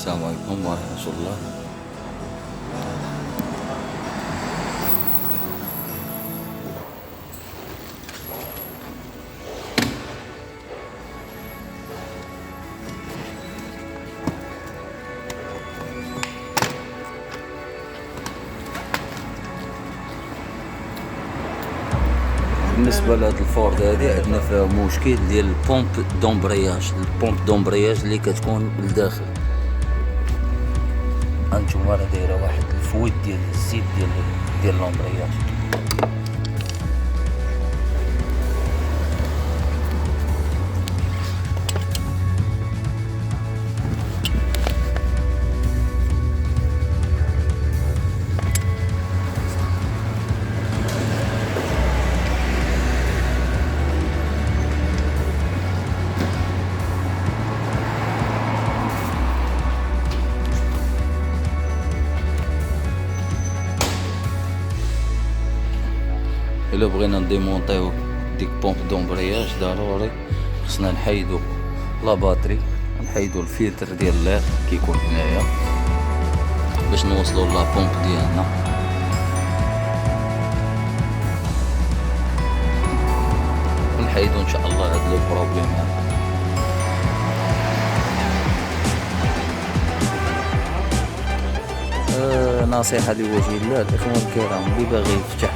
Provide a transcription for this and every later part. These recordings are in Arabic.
السلام عليكم ورحمة الله. بالنسبة لهاد الفورد هادي عندنا فيها مشكل ديال البومب دومبرياج، اللي كتكون لداخل. هانتوما راه دايره واحد الفويت ديال الزيت ديال لومبرياج. إلا بغينا نديمونطيو ديك بومب دومبرياج ضروري خصنا نحيدو لا باتري، نحيدو الفلتر ديال اللير كيكون هنايا باش نوصلو لا بومب ديالنا. نحيدو ان شاء الله هاد لو بروبليم هذا. نصيحة لوجه الله الإخوان الكرام، اللي باغي يفتح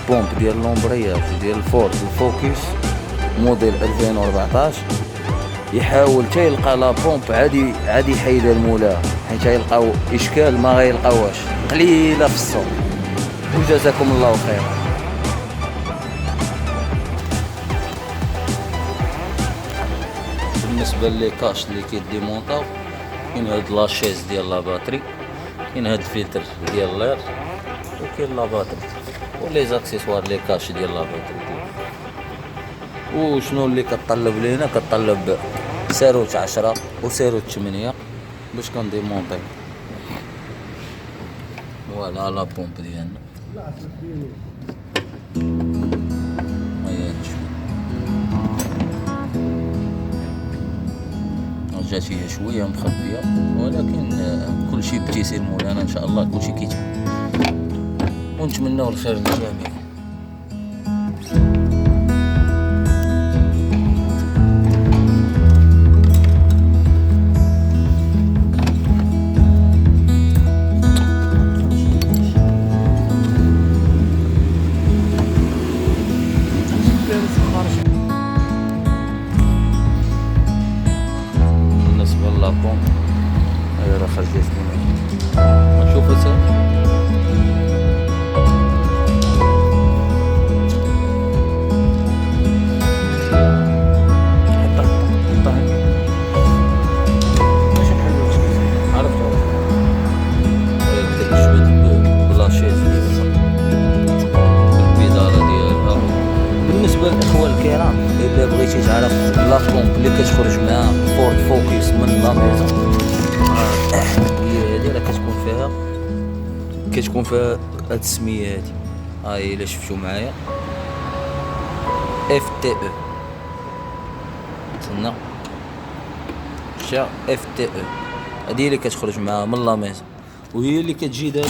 البومب ديال لومبرياج ديال الفورد الفوكس موديل 2014 يحاول حتى يلقى لا بومب عادي يحيدها المولاه، حيت غيلقاو اشكال ما غيلقاوهاش قليله في السوق. وجزاكم الله خيرا. بالنسبه لي كاش اللي كيديمونطاو، كاين هاد لاشيز ديال لا باتري، كاين هاد الفلتر ديال اللير، وكاين لا باتري ولي زاكسيسوار لي كاش ديال لا باتري. وشنو اللي كتطلب لينا؟ كتطلب ساروت 10 وساروت 8 باش كنديمونطي. فوالا لا بومب ديالنا جات هي شويه مخبيه، ولكن كلشي بتيسير مولانا ان شاء الله كلشي كيتم، ونتمنوا الخير للجميع. بالنسبه للابوم راه خرجت لنا، نشوفوا سا الإخوة الكرام. إلا بغيتي تعرف لا بومب اللي كتخرج مع فورد فوكس من لا ميزون، هي هادي راه كتكون فيها هاد السمية هادي. هاهي إلا شفتو معايا اف تي او، تسنى شا اف تي او، هادي اللي كتخرج معاها من لا ميزون، وهي اللي كتجي دابا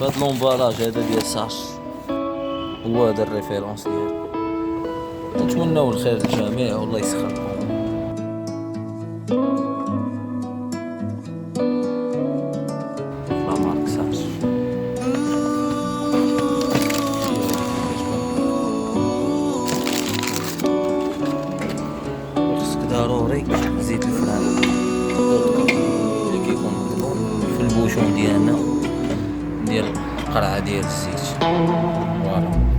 فهاد لومبالاج هذا ديال ساش. هو هذا الريفيرونس ديالو. نتمنوا الخير للجميع والله يسخركم. لا مارك ساس خصك ضروري زيت الفران اللي كيكون مكتوب في البوشون ديالنا ديال القرعه ديال الزيت. فوالا.